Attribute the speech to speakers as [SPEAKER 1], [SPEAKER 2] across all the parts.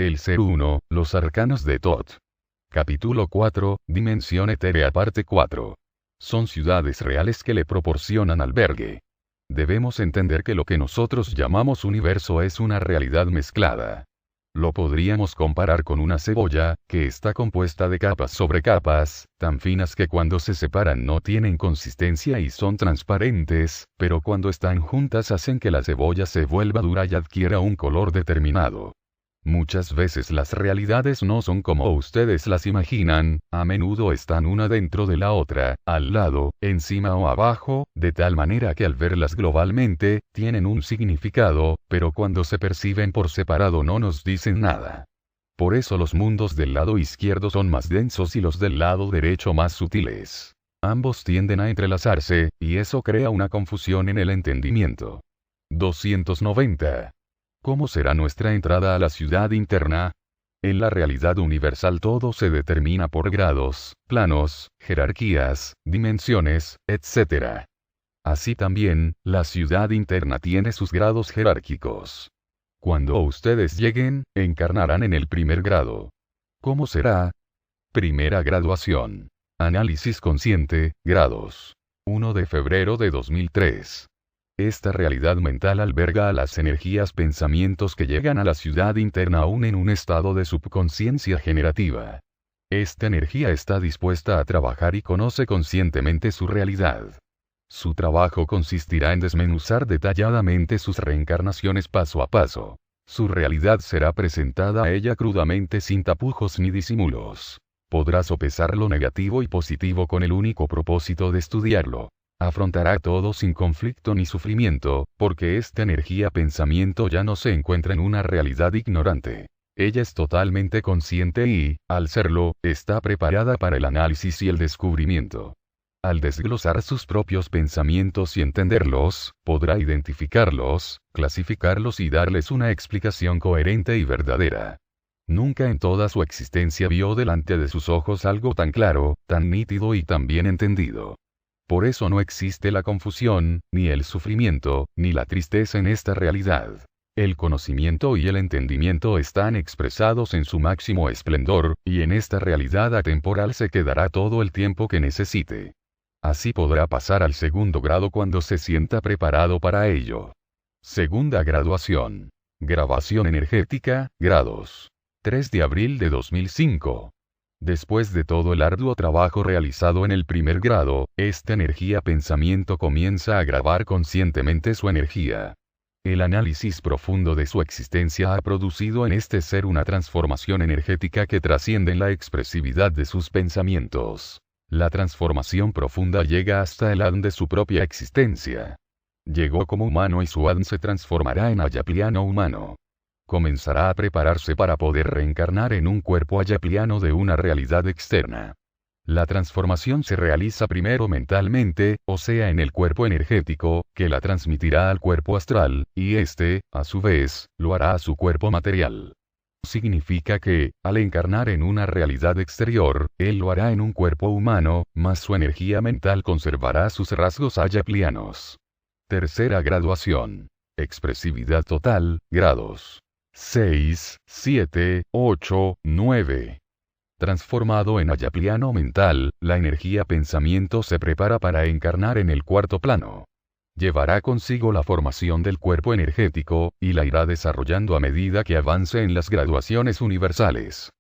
[SPEAKER 1] El Ser Uno, los arcanos de Thoth. Capítulo 4, Dimensión Etérea parte 4. Son ciudades reales que le proporcionan albergue. Debemos entender que lo que nosotros llamamos universo es una realidad mezclada. Lo podríamos comparar con una cebolla, que está compuesta de capas sobre capas, tan finas que cuando se separan no tienen consistencia y son transparentes, pero cuando están juntas hacen que la cebolla se vuelva dura y adquiera un color determinado. Muchas veces las realidades no son como ustedes las imaginan, a menudo están una dentro de la otra, al lado, encima o abajo, de tal manera que al verlas globalmente, tienen un significado, pero cuando se perciben por separado no nos dicen nada. Por eso los mundos del lado izquierdo son más densos y los del lado derecho más sutiles. Ambos tienden a entrelazarse, y eso crea una confusión en el entendimiento. 290. ¿Cómo será nuestra entrada a la ciudad interna? En la realidad universal todo se determina por grados, planos, jerarquías, dimensiones, etc. Así también, la ciudad interna tiene sus grados jerárquicos. Cuando ustedes lleguen, encarnarán en el primer grado. ¿Cómo será? Primera graduación. Análisis consciente, grados. 1 de febrero de 2003. Esta realidad mental alberga a las energías pensamientos que llegan a la ciudad interna aún en un estado de subconsciencia generativa. Esta energía está dispuesta a trabajar y conoce conscientemente su realidad. Su trabajo consistirá en desmenuzar detalladamente sus reencarnaciones paso a paso. Su realidad será presentada a ella crudamente sin tapujos ni disimulos. Podrá sopesar lo negativo y positivo con el único propósito de estudiarlo. Afrontará todo sin conflicto ni sufrimiento, porque esta energía pensamiento ya no se encuentra en una realidad ignorante. Ella es totalmente consciente y, al serlo, está preparada para el análisis y el descubrimiento. Al desglosar sus propios pensamientos y entenderlos, podrá identificarlos, clasificarlos y darles una explicación coherente y verdadera. Nunca en toda su existencia vio delante de sus ojos algo tan claro, tan nítido y tan bien entendido. Por eso no existe la confusión, ni el sufrimiento, ni la tristeza en esta realidad. El conocimiento y el entendimiento están expresados en su máximo esplendor, y en esta realidad atemporal se quedará todo el tiempo que necesite. Así podrá pasar al segundo grado cuando se sienta preparado para ello. Segunda graduación. Grabación energética, grados. 3 de abril de 2005. Después de todo el arduo trabajo realizado en el primer grado, esta energía pensamiento comienza a grabar conscientemente su energía. El análisis profundo de su existencia ha producido en este ser una transformación energética que trasciende la expresividad de sus pensamientos. La transformación profunda llega hasta el ADN de su propia existencia. Llegó como humano y su ADN se transformará en ayapliano humano. Comenzará a prepararse para poder reencarnar en un cuerpo ayapliano de una realidad externa. La transformación se realiza primero mentalmente, o sea en el cuerpo energético, que la transmitirá al cuerpo astral, y este, a su vez, lo hará a su cuerpo material. Significa que, al encarnar en una realidad exterior, él lo hará en un cuerpo humano, mas su energía mental conservará sus rasgos ayaplianos. Tercera graduación. Expresividad total, grados. 6, 7, 8, 9. Transformado en ayapliano mental, la energía pensamiento se prepara para encarnar en el cuarto plano. Llevará consigo la formación del cuerpo energético, y la irá desarrollando a medida que avance en las graduaciones universales.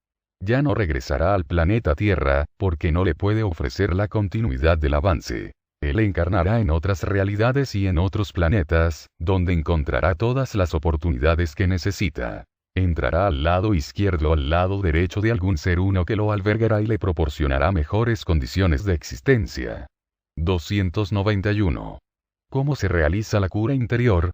[SPEAKER 1] Ya no regresará al planeta Tierra, porque no le puede ofrecer la continuidad del avance. Él encarnará en otras realidades y en otros planetas, donde encontrará todas las oportunidades que necesita. Entrará al lado izquierdo o al lado derecho de algún ser uno que lo albergará y le proporcionará mejores condiciones de existencia. 291. ¿Cómo se realiza la cura interior?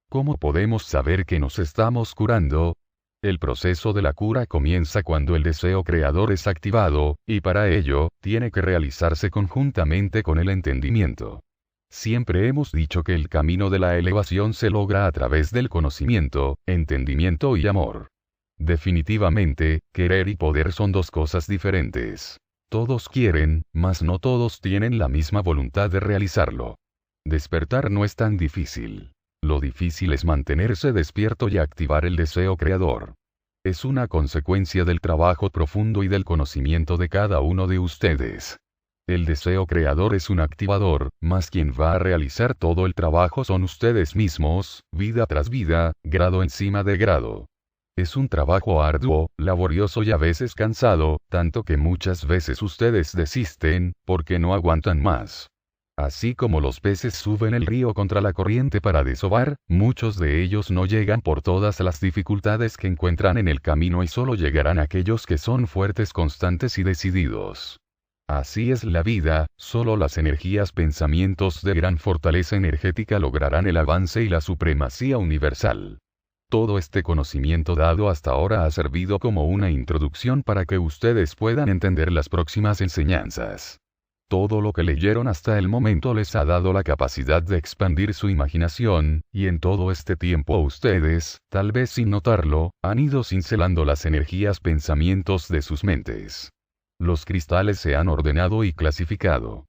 [SPEAKER 1] ¿Cómo podemos saber que nos estamos curando? El proceso de la cura comienza cuando el deseo creador es activado, y para ello, tiene que realizarse conjuntamente con el entendimiento. Siempre hemos dicho que el camino de la elevación se logra a través del conocimiento, entendimiento y amor. Definitivamente, querer y poder son dos cosas diferentes. Todos quieren, mas no todos tienen la misma voluntad de realizarlo. Despertar no es tan difícil. Lo difícil es mantenerse despierto y activar el deseo creador. Es una consecuencia del trabajo profundo y del conocimiento de cada uno de ustedes. El deseo creador es un activador, mas quien va a realizar todo el trabajo son ustedes mismos, vida tras vida, grado encima de grado. Es un trabajo arduo, laborioso y a veces cansado, tanto que muchas veces ustedes desisten, porque no aguantan más. Así como los peces suben el río contra la corriente para desovar, muchos de ellos no llegan por todas las dificultades que encuentran en el camino y solo llegarán aquellos que son fuertes, constantes y decididos. Así es la vida, solo las energías pensamientos de gran fortaleza energética lograrán el avance y la supremacía universal. Todo este conocimiento dado hasta ahora ha servido como una introducción para que ustedes puedan entender las próximas enseñanzas. Todo lo que leyeron hasta el momento les ha dado la capacidad de expandir su imaginación, y en todo este tiempo ustedes, tal vez sin notarlo, han ido cincelando las energías pensamientos de sus mentes. Los cristales se han ordenado y clasificado.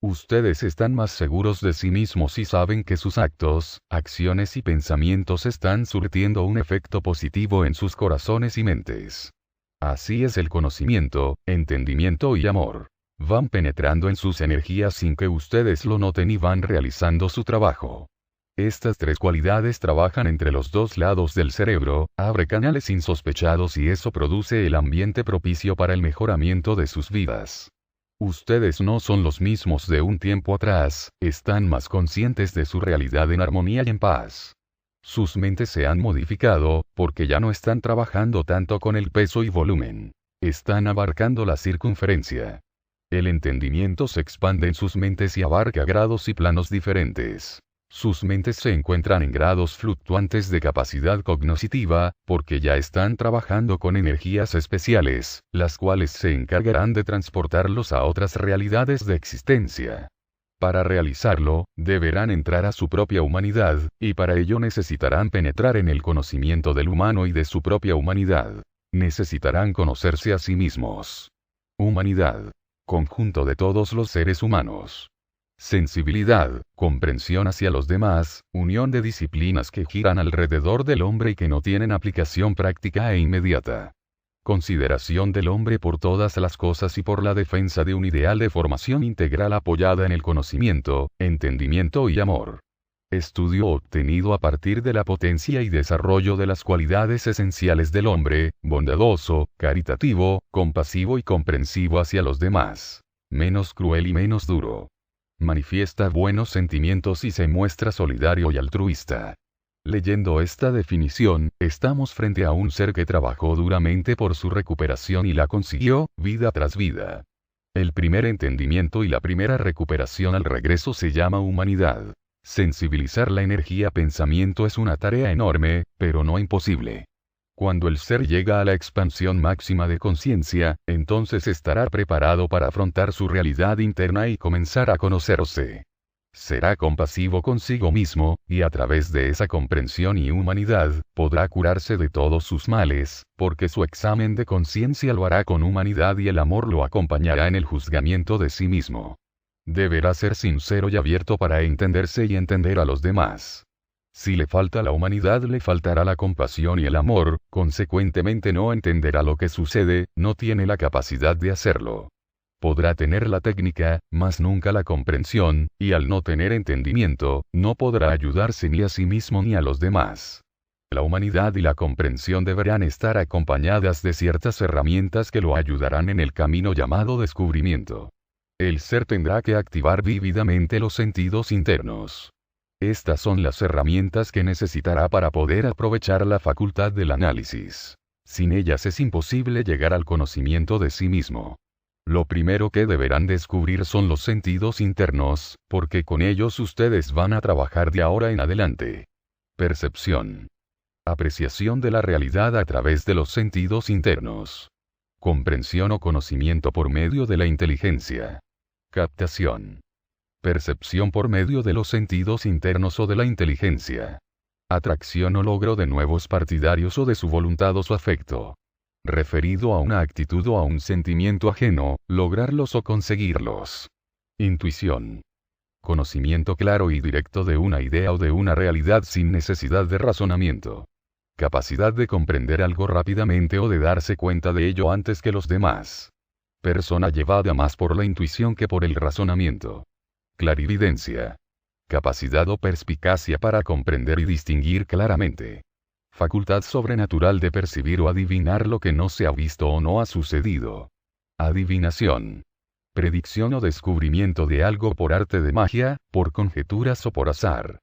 [SPEAKER 1] Ustedes están más seguros de sí mismos y saben que sus actos, acciones y pensamientos están surtiendo un efecto positivo en sus corazones y mentes. Así es el conocimiento, entendimiento y amor. Van penetrando en sus energías sin que ustedes lo noten y van realizando su trabajo. Estas tres cualidades trabajan entre los dos lados del cerebro, abre canales insospechados y eso produce el ambiente propicio para el mejoramiento de sus vidas. Ustedes no son los mismos de un tiempo atrás, están más conscientes de su realidad en armonía y en paz. Sus mentes se han modificado, porque ya no están trabajando tanto con el peso y volumen. Están abarcando la circunferencia. El entendimiento se expande en sus mentes y abarca grados y planos diferentes. Sus mentes se encuentran en grados fluctuantes de capacidad cognoscitiva, porque ya están trabajando con energías especiales, las cuales se encargarán de transportarlos a otras realidades de existencia. Para realizarlo, deberán entrar a su propia humanidad, y para ello necesitarán penetrar en el conocimiento del humano y de su propia humanidad. Necesitarán conocerse a sí mismos. Humanidad. Conjunto de todos los seres humanos. Sensibilidad, comprensión hacia los demás, unión de disciplinas que giran alrededor del hombre y que no tienen aplicación práctica e inmediata. Consideración del hombre por todas las cosas y por la defensa de un ideal de formación integral apoyada en el conocimiento, entendimiento y amor. Estudio obtenido a partir de la potencia y desarrollo de las cualidades esenciales del hombre, bondadoso, caritativo, compasivo y comprensivo hacia los demás. Menos cruel y menos duro. Manifiesta buenos sentimientos y se muestra solidario y altruista. Leyendo esta definición, estamos frente a un ser que trabajó duramente por su recuperación y la consiguió, vida tras vida. El primer entendimiento y la primera recuperación al regreso se llama humanidad. Sensibilizar la energía pensamiento es una tarea enorme, pero no imposible. Cuando el ser llega a la expansión máxima de conciencia, entonces estará preparado para afrontar su realidad interna y comenzar a conocerse. Será compasivo consigo mismo, y a través de esa comprensión y humanidad, podrá curarse de todos sus males, porque su examen de conciencia lo hará con humanidad y el amor lo acompañará en el juzgamiento de sí mismo. Deberá ser sincero y abierto para entenderse y entender a los demás. Si le falta la humanidad, le faltará la compasión y el amor, consecuentemente no entenderá lo que sucede, no tiene la capacidad de hacerlo. Podrá tener la técnica, mas nunca la comprensión, y al no tener entendimiento, no podrá ayudarse ni a sí mismo ni a los demás. La humanidad y la comprensión deberán estar acompañadas de ciertas herramientas que lo ayudarán en el camino llamado descubrimiento. El ser tendrá que activar vívidamente los sentidos internos. Estas son las herramientas que necesitará para poder aprovechar la facultad del análisis. Sin ellas es imposible llegar al conocimiento de sí mismo. Lo primero que deberán descubrir son los sentidos internos, porque con ellos ustedes van a trabajar de ahora en adelante. Percepción. Apreciación de la realidad a través de los sentidos internos. Comprensión o conocimiento por medio de la inteligencia. Captación. Percepción por medio de los sentidos internos o de la inteligencia. Atracción o logro de nuevos partidarios o de su voluntad o su afecto. Referido a una actitud o a un sentimiento ajeno, lograrlos o conseguirlos. Intuición. Conocimiento claro y directo de una idea o de una realidad sin necesidad de razonamiento. Capacidad de comprender algo rápidamente o de darse cuenta de ello antes que los demás. Persona llevada más por la intuición que por el razonamiento. Clarividencia. Capacidad o perspicacia para comprender y distinguir claramente. Facultad sobrenatural de percibir o adivinar lo que no se ha visto o no ha sucedido. Adivinación. Predicción o descubrimiento de algo por arte de magia, por conjeturas o por azar.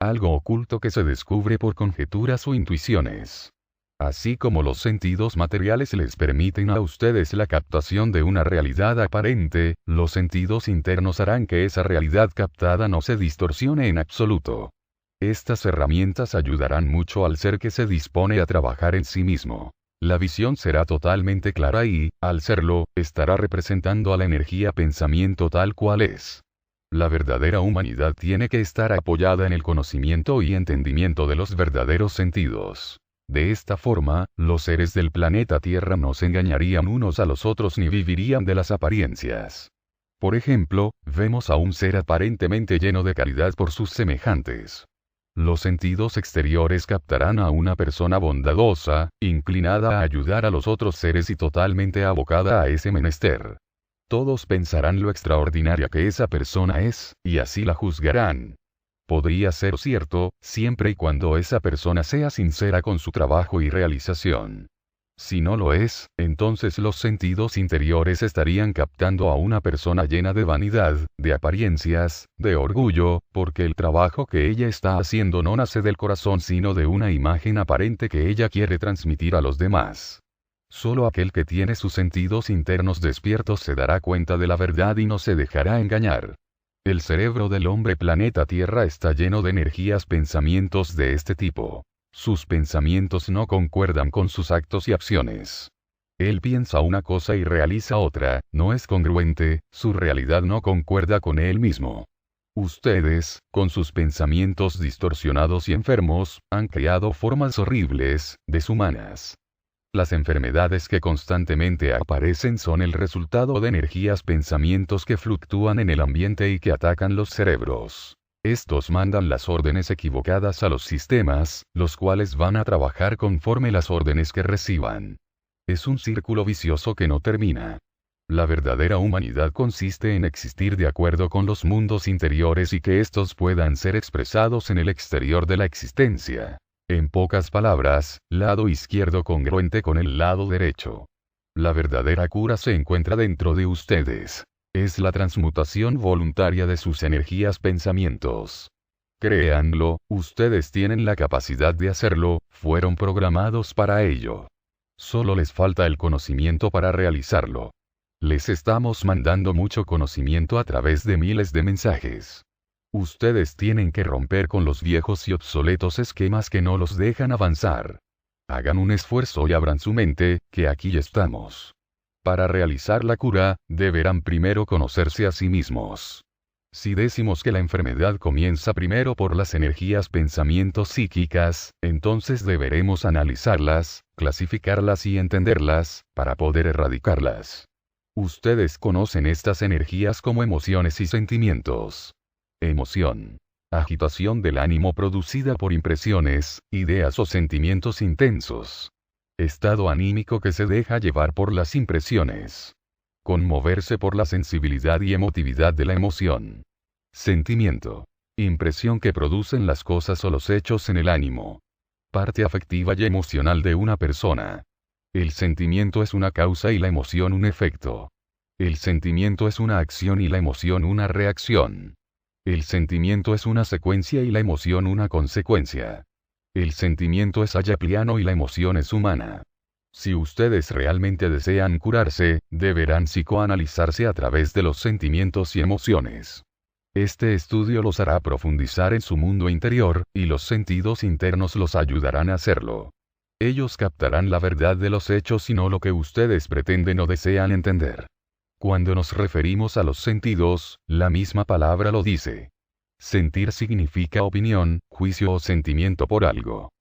[SPEAKER 1] Algo oculto que se descubre por conjeturas o intuiciones. Así como los sentidos materiales les permiten a ustedes la captación de una realidad aparente, los sentidos internos harán que esa realidad captada no se distorsione en absoluto. Estas herramientas ayudarán mucho al ser que se dispone a trabajar en sí mismo. La visión será totalmente clara y, al serlo, estará representando a la energía pensamiento tal cual es. La verdadera humanidad tiene que estar apoyada en el conocimiento y entendimiento de los verdaderos sentidos. De esta forma, los seres del planeta Tierra no se engañarían unos a los otros ni vivirían de las apariencias. Por ejemplo, vemos a un ser aparentemente lleno de caridad por sus semejantes. Los sentidos exteriores captarán a una persona bondadosa, inclinada a ayudar a los otros seres y totalmente abocada a ese menester. Todos pensarán lo extraordinaria que esa persona es, y así la juzgarán. Podría ser cierto, siempre y cuando esa persona sea sincera con su trabajo y realización. Si no lo es, entonces los sentidos interiores estarían captando a una persona llena de vanidad, de apariencias, de orgullo, porque el trabajo que ella está haciendo no nace del corazón sino de una imagen aparente que ella quiere transmitir a los demás. Solo aquel que tiene sus sentidos internos despiertos se dará cuenta de la verdad y no se dejará engañar. El cerebro del hombre planeta Tierra está lleno de energías pensamientos de este tipo. Sus pensamientos no concuerdan con sus actos y acciones. Él piensa una cosa y realiza otra, no es congruente, su realidad no concuerda con él mismo. Ustedes, con sus pensamientos distorsionados y enfermos, han creado formas horribles, deshumanas. Las enfermedades que constantemente aparecen son el resultado de energías pensamientos que fluctúan en el ambiente y que atacan los cerebros. Estos mandan las órdenes equivocadas a los sistemas, los cuales van a trabajar conforme las órdenes que reciban. Es un círculo vicioso que no termina. La verdadera humanidad consiste en existir de acuerdo con los mundos interiores y que estos puedan ser expresados en el exterior de la existencia. En pocas palabras, lado izquierdo congruente con el lado derecho. La verdadera cura se encuentra dentro de ustedes. Es la transmutación voluntaria de sus energías pensamientos. Créanlo, ustedes tienen la capacidad de hacerlo, fueron programados para ello. Solo les falta el conocimiento para realizarlo. Les estamos mandando mucho conocimiento a través de miles de mensajes. Ustedes tienen que romper con los viejos y obsoletos esquemas que no los dejan avanzar. Hagan un esfuerzo y abran su mente, que aquí estamos. Para realizar la cura, deberán primero conocerse a sí mismos. Si decimos que la enfermedad comienza primero por las energías pensamientos psíquicas, entonces deberemos analizarlas, clasificarlas y entenderlas, para poder erradicarlas. Ustedes conocen estas energías como emociones y sentimientos. Emoción. Agitación del ánimo producida por impresiones, ideas o sentimientos intensos. Estado anímico que se deja llevar por las impresiones. Conmoverse por la sensibilidad y emotividad de la emoción. Sentimiento. Impresión que producen las cosas o los hechos en el ánimo. Parte afectiva y emocional de una persona. El sentimiento es una causa y la emoción un efecto. El sentimiento es una acción y la emoción una reacción. El sentimiento es una secuencia y la emoción una consecuencia. El sentimiento es ayapliano y la emoción es humana. Si ustedes realmente desean curarse, deberán psicoanalizarse a través de los sentimientos y emociones. Este estudio los hará profundizar en su mundo interior, y los sentidos internos los ayudarán a hacerlo. Ellos captarán la verdad de los hechos y no lo que ustedes pretenden o desean entender. Cuando nos referimos a los sentidos, la misma palabra lo dice. Sentir significa opinión, juicio o sentimiento por algo.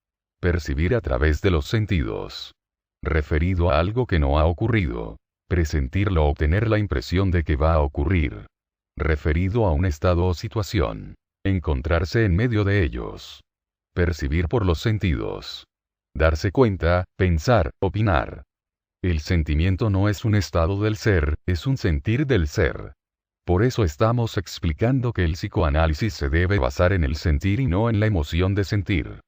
[SPEAKER 1] Percibir a través de los sentidos. Referido a algo que no ha ocurrido. Presentirlo o tener la impresión de que va a ocurrir. Referido a un estado o situación. Encontrarse en medio de ellos. Percibir por los sentidos. darse cuenta, pensar, opinar. El sentimiento no es un estado del ser, es un sentir del ser. Por eso estamos explicando que el psicoanálisis se debe basar en el sentir y no en la emoción de sentir.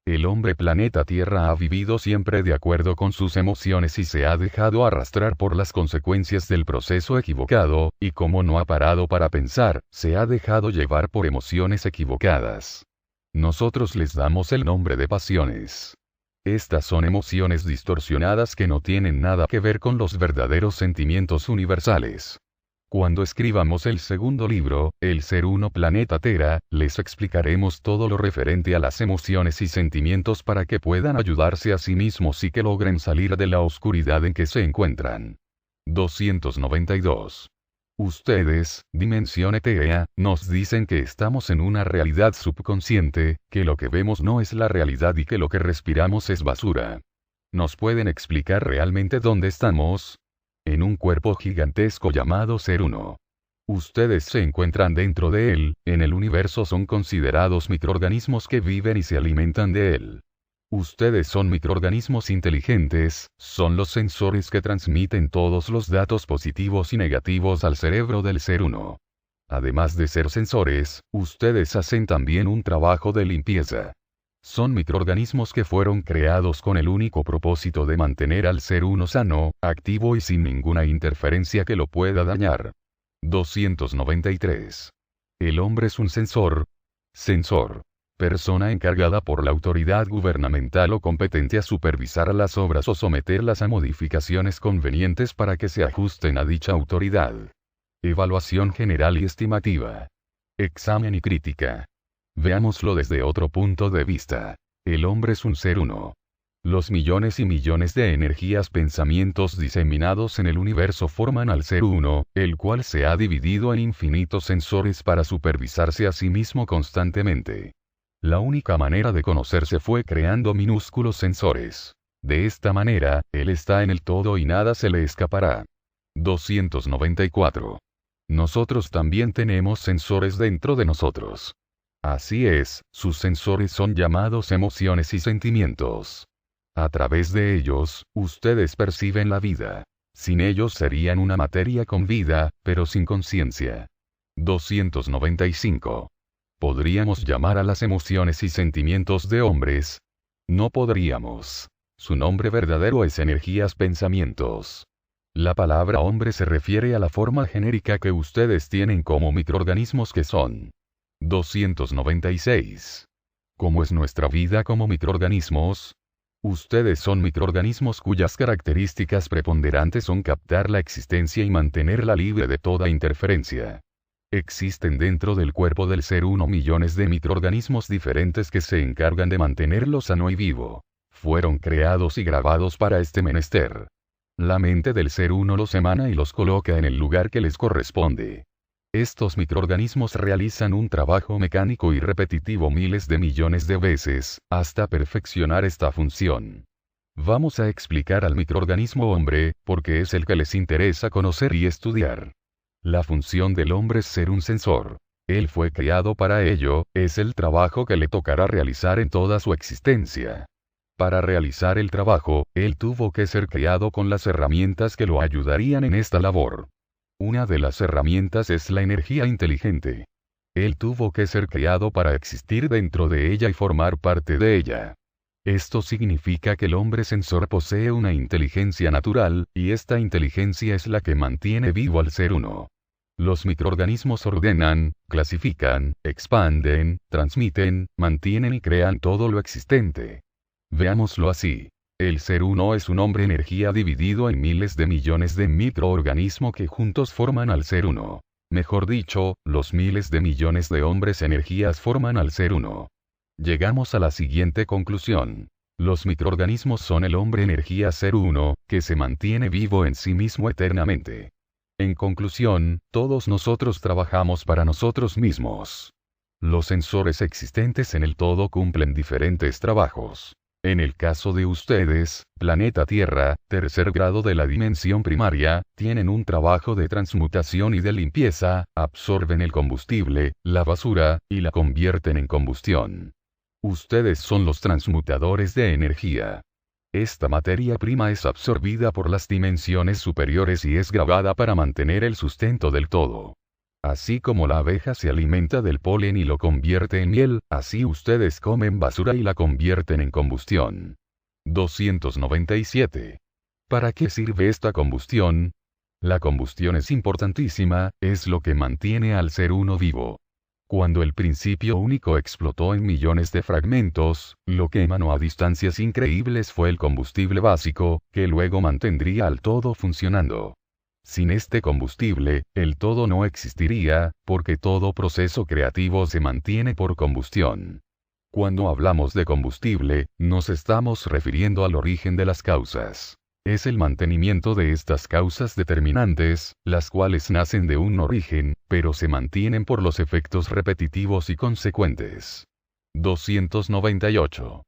[SPEAKER 1] El hombre planeta Tierra ha vivido siempre de acuerdo con sus emociones y se ha dejado arrastrar por las consecuencias del proceso equivocado, y como no ha parado para pensar, se ha dejado llevar por emociones equivocadas. Nosotros les damos el nombre de pasiones. Estas son emociones distorsionadas que no tienen nada que ver con los verdaderos sentimientos universales. Cuando escribamos el segundo libro, El Ser Uno Planeta Tera, les explicaremos todo lo referente a las emociones y sentimientos para que puedan ayudarse a sí mismos y que logren salir de la oscuridad en que se encuentran. 292. Ustedes, Dimensión Etérea, nos dicen que estamos en una realidad subconsciente, que lo que vemos no es la realidad y que lo que respiramos es basura. ¿Nos pueden explicar realmente dónde estamos? En un cuerpo gigantesco llamado Ser Uno. Ustedes se encuentran dentro de él, en el universo son considerados microorganismos que viven y se alimentan de él. Ustedes son microorganismos inteligentes, son los sensores que transmiten todos los datos positivos y negativos al cerebro del Ser Uno. Además de ser sensores, ustedes hacen también un trabajo de limpieza. Son microorganismos que fueron creados con el único propósito de mantener al Ser Uno sano, activo y sin ninguna interferencia que lo pueda dañar. 293. El hombre es un sensor. Persona encargada por la autoridad gubernamental o competente a supervisar las obras o someterlas a modificaciones convenientes para que se ajusten a dicha autoridad. Evaluación general y estimativa. Examen y crítica. Veámoslo desde otro punto de vista. El hombre es un ser uno. Los millones y millones de energías pensamientos diseminados en el universo forman al ser uno, el cual se ha dividido en infinitos sensores para supervisarse a sí mismo constantemente. La única manera de conocerse fue creando minúsculos sensores. De esta manera, él está en el todo y nada se le escapará. 294. Nosotros también tenemos sensores dentro de nosotros. Así es, sus sensores son llamados emociones y sentimientos. A través de ellos, ustedes perciben la vida. Sin ellos serían una materia con vida, pero sin conciencia. 295. ¿Podríamos llamar a las emociones y sentimientos de hombres? No podríamos. Su nombre verdadero es energías pensamientos. La palabra hombre se refiere a la forma genérica que ustedes tienen como microorganismos que son. 296. ¿Cómo es nuestra vida como microorganismos? Ustedes son microorganismos cuyas características preponderantes son captar la existencia y mantenerla libre de toda interferencia. Existen dentro del cuerpo del ser uno millones de microorganismos diferentes que se encargan de mantenerlo sano y vivo. Fueron creados y grabados para este menester. La mente del ser uno los emana y los coloca en el lugar que les corresponde. Estos microorganismos realizan un trabajo mecánico y repetitivo miles de millones de veces, hasta perfeccionar esta función. Vamos a explicar al microorganismo hombre, porque es el que les interesa conocer y estudiar. La función del hombre es ser un sensor. Él fue creado para ello, es el trabajo que le tocará realizar en toda su existencia. Para realizar el trabajo, él tuvo que ser creado con las herramientas que lo ayudarían en esta labor. Una de las herramientas es la energía inteligente. Él tuvo que ser creado para existir dentro de ella y formar parte de ella. Esto significa que el hombre sensor posee una inteligencia natural, y esta inteligencia es la que mantiene vivo al ser uno. Los microorganismos ordenan, clasifican, expanden, transmiten, mantienen y crean todo lo existente. Veámoslo así. El ser uno es un hombre energía dividido en miles de millones de microorganismos que juntos forman al ser uno. Mejor dicho, los miles de millones de hombres energías forman al ser uno. Llegamos a la siguiente conclusión. Los microorganismos son el hombre energía ser uno, que se mantiene vivo en sí mismo eternamente. En conclusión, todos nosotros trabajamos para nosotros mismos. Los sensores existentes en el todo cumplen diferentes trabajos. En el caso de ustedes, planeta Tierra, tercer grado de la dimensión primaria, tienen un trabajo de transmutación y de limpieza, absorben el combustible, la basura, y la convierten en combustión. Ustedes son los transmutadores de energía. Esta materia prima es absorbida por las dimensiones superiores y es grabada para mantener el sustento del todo. Así como la abeja se alimenta del polen y lo convierte en miel, así ustedes comen basura y la convierten en combustión. 297. ¿Para qué sirve esta combustión? La combustión es importantísima, es lo que mantiene al ser uno vivo. Cuando el principio único explotó en millones de fragmentos, lo que emanó a distancias increíbles fue el combustible básico, que luego mantendría al todo funcionando. Sin este combustible, el todo no existiría, porque todo proceso creativo se mantiene por combustión. Cuando hablamos de combustible, nos estamos refiriendo al origen de las causas. Es el mantenimiento de estas causas determinantes, las cuales nacen de un origen, pero se mantienen por los efectos repetitivos y consecuentes. 298.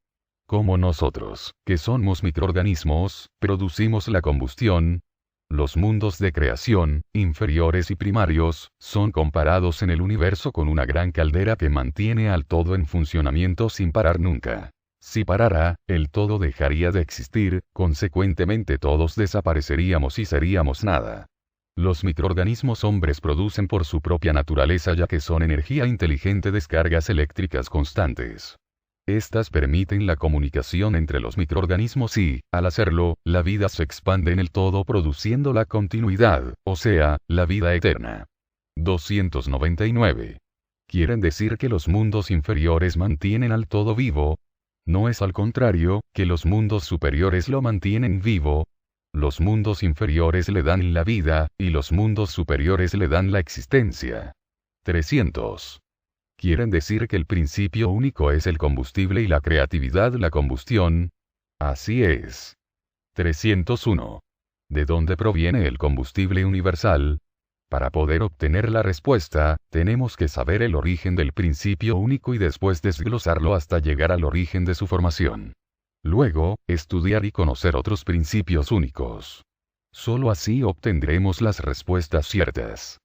[SPEAKER 1] Como nosotros, que somos microorganismos, producimos la combustión, los mundos de creación, inferiores y primarios, son comparados en el universo con una gran caldera que mantiene al todo en funcionamiento sin parar nunca. Si parara, el todo dejaría de existir, consecuentemente todos desapareceríamos y seríamos nada. Los microorganismos hombres producen por su propia naturaleza ya que son energía inteligente descargas eléctricas constantes. Estas permiten la comunicación entre los microorganismos y, al hacerlo, la vida se expande en el todo produciendo la continuidad, o sea, la vida eterna. 299. ¿Quieren decir que los mundos inferiores mantienen al todo vivo? ¿No es al contrario, que los mundos superiores lo mantienen vivo? Los mundos inferiores le dan la vida, y los mundos superiores le dan la existencia. 300. ¿Quieren decir que el principio único es el combustible y la creatividad la combustión? Así es. 301. ¿De dónde proviene el combustible universal? Para poder obtener la respuesta, tenemos que saber el origen del principio único y después desglosarlo hasta llegar al origen de su formación. Luego, estudiar y conocer otros principios únicos. Solo así obtendremos las respuestas ciertas.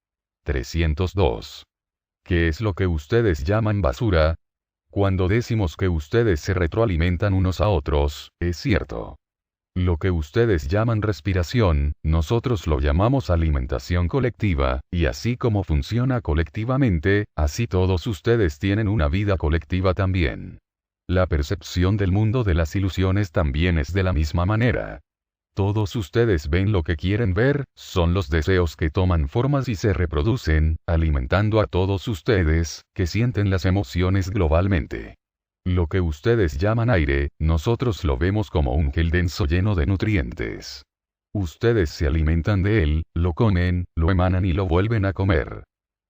[SPEAKER 1] 302. ¿Qué es lo que ustedes llaman basura? Cuando decimos que ustedes se retroalimentan unos a otros, es cierto. Lo que ustedes llaman respiración, nosotros lo llamamos alimentación colectiva, y así como funciona colectivamente, así todos ustedes tienen una vida colectiva también. La percepción del mundo de las ilusiones también es de la misma manera. Todos ustedes ven lo que quieren ver, son los deseos que toman formas y se reproducen, alimentando a todos ustedes, que sienten las emociones globalmente. Lo que ustedes llaman aire, nosotros lo vemos como un gel denso lleno de nutrientes. Ustedes se alimentan de él, lo comen, lo emanan y lo vuelven a comer.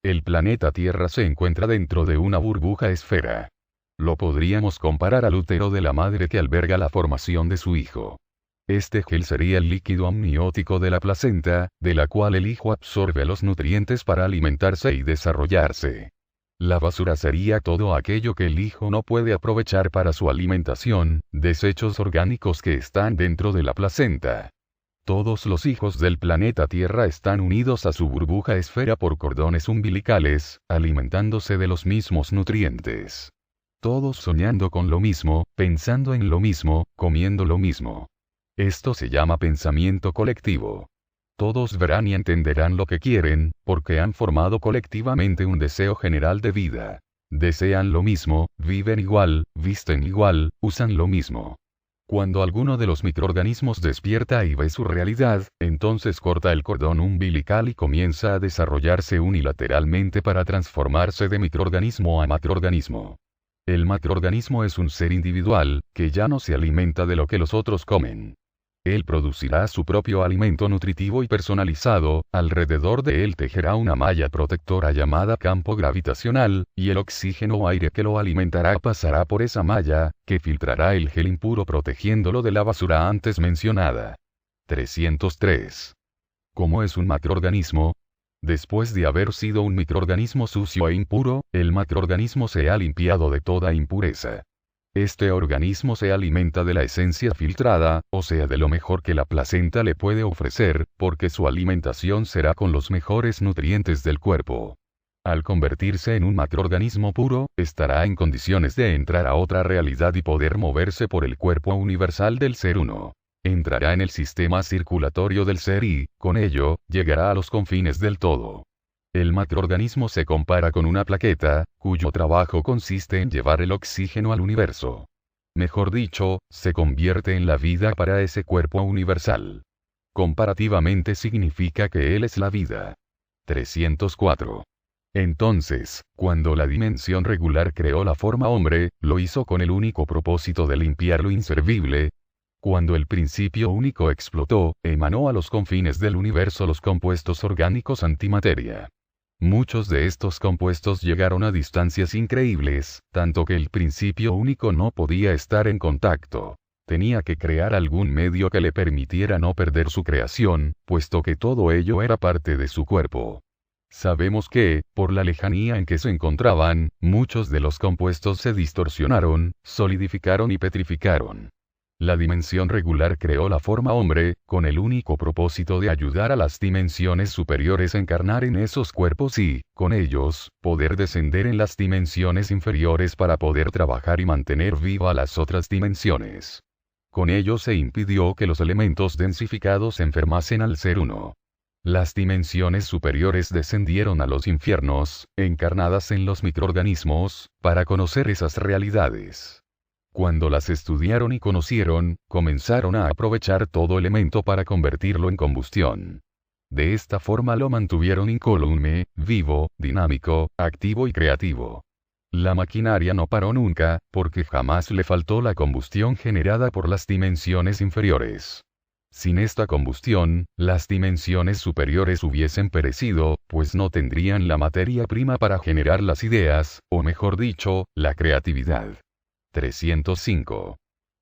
[SPEAKER 1] El planeta Tierra se encuentra dentro de una burbuja esfera. Lo podríamos comparar al útero de la madre que alberga la formación de su hijo. Este gel sería el líquido amniótico de la placenta, de la cual el hijo absorbe los nutrientes para alimentarse y desarrollarse. La basura sería todo aquello que el hijo no puede aprovechar para su alimentación, desechos orgánicos que están dentro de la placenta. Todos los hijos del planeta Tierra están unidos a su burbuja esfera por cordones umbilicales, alimentándose de los mismos nutrientes. Todos soñando con lo mismo, pensando en lo mismo, comiendo lo mismo. Esto se llama pensamiento colectivo. Todos verán y entenderán lo que quieren, porque han formado colectivamente un deseo general de vida. Desean lo mismo, viven igual, visten igual, usan lo mismo. Cuando alguno de los microorganismos despierta y ve su realidad, entonces corta el cordón umbilical y comienza a desarrollarse unilateralmente para transformarse de microorganismo a macroorganismo. El macroorganismo es un ser individual, que ya no se alimenta de lo que los otros comen. Él producirá su propio alimento nutritivo y personalizado, alrededor de él tejerá una malla protectora llamada campo gravitacional, y el oxígeno o aire que lo alimentará pasará por esa malla, que filtrará el gel impuro protegiéndolo de la basura antes mencionada. 303. ¿Cómo es un macroorganismo? Después de haber sido un microorganismo sucio e impuro, el macroorganismo se ha limpiado de toda impureza. Este organismo se alimenta de la esencia filtrada, o sea de lo mejor que la placenta le puede ofrecer, porque su alimentación será con los mejores nutrientes del cuerpo. al convertirse en un macroorganismo puro, estará en condiciones de entrar a otra realidad y poder moverse por el cuerpo universal del Ser Uno. Entrará en el sistema circulatorio del ser y, con ello, llegará a los confines del todo. El macroorganismo se compara con una plaqueta, cuyo trabajo consiste en llevar el oxígeno al universo. Mejor dicho, se convierte en la vida para ese cuerpo universal. Comparativamente significa que Él es la vida. 304. Entonces, cuando la dimensión regular creó la forma hombre, lo hizo con el único propósito de limpiar lo inservible. Cuando el principio único explotó, emanó a los confines del universo los compuestos orgánicos antimateria. Muchos de estos compuestos llegaron a distancias increíbles, tanto que el principio único no podía estar en contacto. Tenía que crear algún medio que le permitiera no perder su creación, puesto que todo ello era parte de su cuerpo. Sabemos que, por la lejanía en que se encontraban, muchos de los compuestos se distorsionaron, solidificaron y petrificaron. La dimensión regular creó la forma hombre, con el único propósito de ayudar a las dimensiones superiores a encarnar en esos cuerpos y, con ellos, poder descender en las dimensiones inferiores para poder trabajar y mantener viva las otras dimensiones. Con ello se impidió que los elementos densificados enfermasen al Ser Uno. Las dimensiones superiores descendieron a los infiernos, encarnadas en los microorganismos, para conocer esas realidades. Cuando las estudiaron y conocieron, comenzaron a aprovechar todo elemento para convertirlo en combustión. De esta forma lo mantuvieron incólume, vivo, dinámico, activo y creativo. La maquinaria no paró nunca, porque jamás le faltó la combustión generada por las dimensiones inferiores. Sin esta combustión, las dimensiones superiores hubiesen perecido, pues no tendrían la materia prima para generar las ideas, o mejor dicho, la creatividad. 305.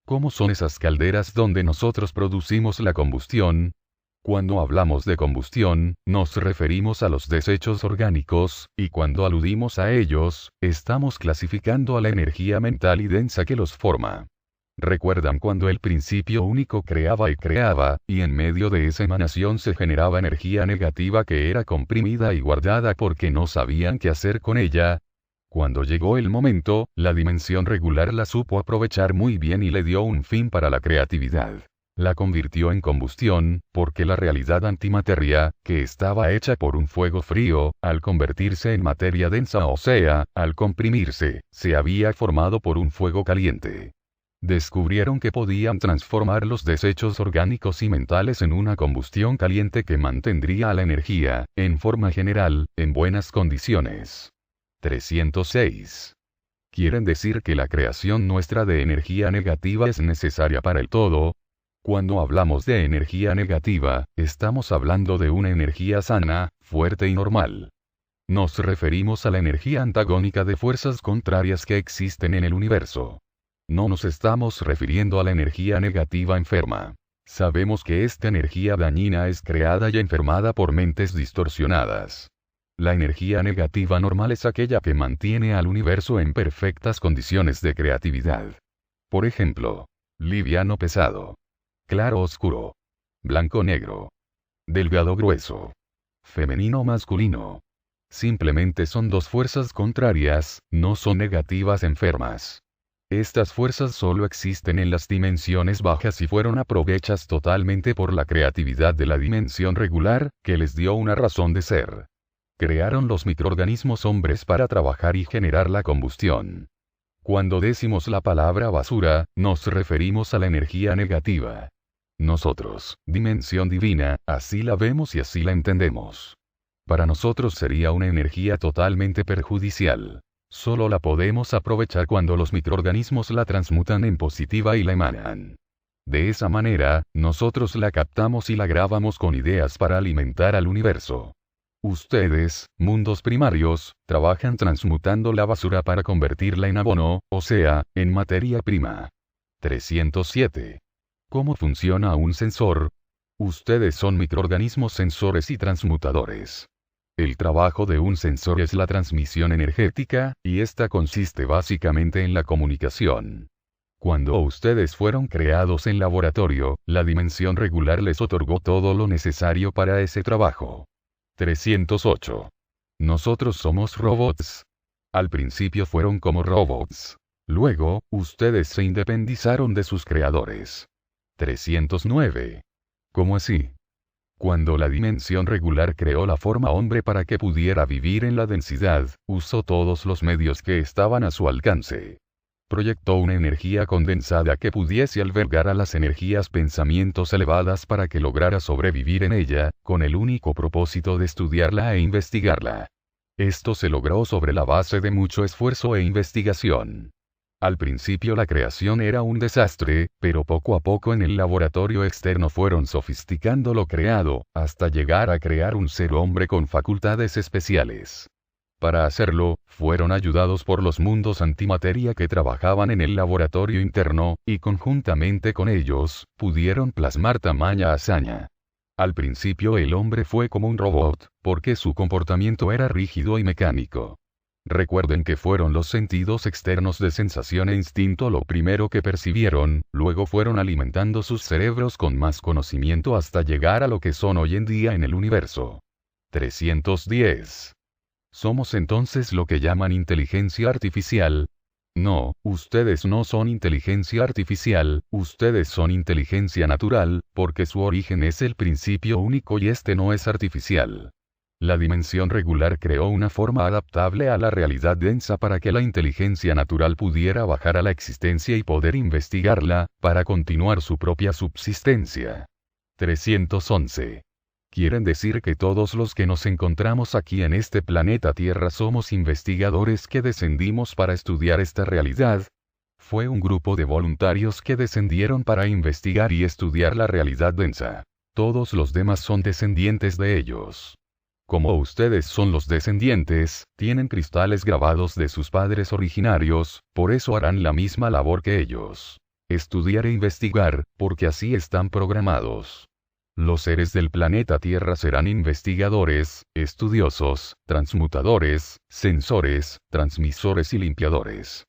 [SPEAKER 1] ¿Cómo son esas calderas donde nosotros producimos la combustión? Cuando hablamos de combustión, nos referimos a los desechos orgánicos, y cuando aludimos a ellos, estamos clasificando a la energía mental y densa que los forma. ¿Recuerdan cuando el principio único creaba, y en medio de esa emanación se generaba energía negativa que era comprimida y guardada porque no sabían qué hacer con ella? Cuando llegó el momento, la dimensión regular la supo aprovechar muy bien y le dio un fin para la creatividad. La convirtió en combustión, porque la realidad antimateria, que estaba hecha por un fuego frío, al convertirse en materia densa, o sea, al comprimirse, se había formado por un fuego caliente. Descubrieron que podían transformar los desechos orgánicos y mentales en una combustión caliente que mantendría a la energía, en forma general, en buenas condiciones. 306. ¿Quieren decir que la creación nuestra de energía negativa es necesaria para el todo? Cuando hablamos de energía negativa, estamos hablando de una energía sana, fuerte y normal. Nos referimos a la energía antagónica de fuerzas contrarias que existen en el universo. No nos estamos refiriendo a la energía negativa enferma. Sabemos que esta energía dañina es creada y enfermada por mentes distorsionadas. La energía negativa normal es aquella que mantiene al universo en perfectas condiciones de creatividad. Por ejemplo, liviano pesado, claro oscuro, blanco negro, delgado grueso, femenino masculino. Simplemente son dos fuerzas contrarias, no son negativas enfermas. Estas fuerzas solo existen en las dimensiones bajas y fueron aprovechas totalmente por la creatividad de la dimensión regular, que les dio una razón de ser. Crearon los microorganismos hombres para trabajar y generar la combustión. Cuando decimos la palabra basura, nos referimos a la energía negativa. Nosotros, dimensión divina, así la vemos y así la entendemos. Para nosotros sería una energía totalmente perjudicial. Solo la podemos aprovechar cuando los microorganismos la transmutan en positiva y la emanan. De esa manera, nosotros la captamos y la grabamos con ideas para alimentar al universo. Ustedes, mundos primarios, trabajan transmutando la basura para convertirla en abono, o sea, en materia prima. 307. ¿Cómo funciona un sensor? Ustedes son microorganismos sensores y transmutadores. El trabajo de un sensor es la transmisión energética, y esta consiste básicamente en la comunicación. Cuando ustedes fueron creados en laboratorio, la dimensión regular les otorgó todo lo necesario para ese trabajo. 308. Nosotros somos robots. Al principio fueron como robots. Luego, ustedes se independizaron de sus creadores. 309. ¿Cómo así? Cuando la dimensión regular creó la forma hombre para que pudiera vivir en la densidad, usó todos los medios que estaban a su alcance. Proyectó una energía condensada que pudiese albergar a las energías pensamientos elevadas para que lograra sobrevivir en ella, con el único propósito de estudiarla e investigarla. Esto se logró sobre la base de mucho esfuerzo e investigación. Al principio la creación era un desastre, pero poco a poco en el laboratorio externo fueron sofisticando lo creado, hasta llegar a crear un ser hombre con facultades especiales. Para hacerlo, fueron ayudados por los mundos antimateria que trabajaban en el laboratorio interno, y conjuntamente con ellos, pudieron plasmar tamaña hazaña. Al principio el hombre fue como un robot, porque su comportamiento era rígido y mecánico. Recuerden que fueron los sentidos externos de sensación e instinto lo primero que percibieron, luego fueron alimentando sus cerebros con más conocimiento hasta llegar a lo que son hoy en día en el universo. 310. ¿Somos entonces lo que llaman inteligencia artificial? No, ustedes no son inteligencia artificial, ustedes son inteligencia natural, porque su origen es el principio único y este no es artificial. La dimensión regular creó una forma adaptable a la realidad densa para que la inteligencia natural pudiera bajar a la existencia y poder investigarla, para continuar su propia subsistencia. 311. ¿Quieren decir que todos los que nos encontramos aquí en este planeta Tierra somos investigadores que descendimos para estudiar esta realidad? Fue un grupo de voluntarios que descendieron para investigar y estudiar la realidad densa. Todos los demás son descendientes de ellos. Como ustedes son los descendientes, tienen cristales grabados de sus padres originarios, por eso harán la misma labor que ellos. Estudiar e investigar, porque así están programados. Los seres del planeta Tierra serán investigadores, estudiosos, transmutadores, sensores, transmisores y limpiadores.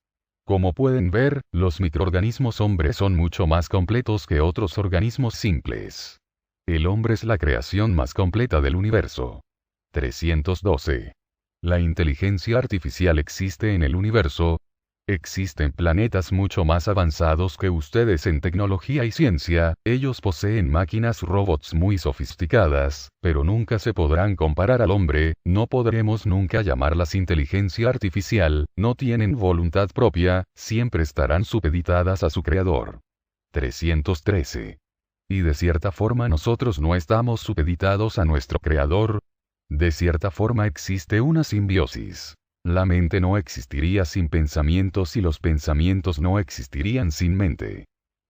[SPEAKER 1] Como pueden ver, los microorganismos hombres son mucho más completos que otros organismos simples. El hombre es la creación más completa del universo. 312. La inteligencia artificial existe en el universo. Existen planetas mucho más avanzados que ustedes en tecnología y ciencia, ellos poseen máquinas robots muy sofisticadas, pero nunca se podrán comparar al hombre, no podremos nunca llamarlas inteligencia artificial, no tienen voluntad propia, siempre estarán supeditadas a su creador. 313. Y de cierta forma nosotros no estamos supeditados a nuestro creador. De cierta forma existe una simbiosis. La mente no existiría sin pensamientos y los pensamientos no existirían sin mente.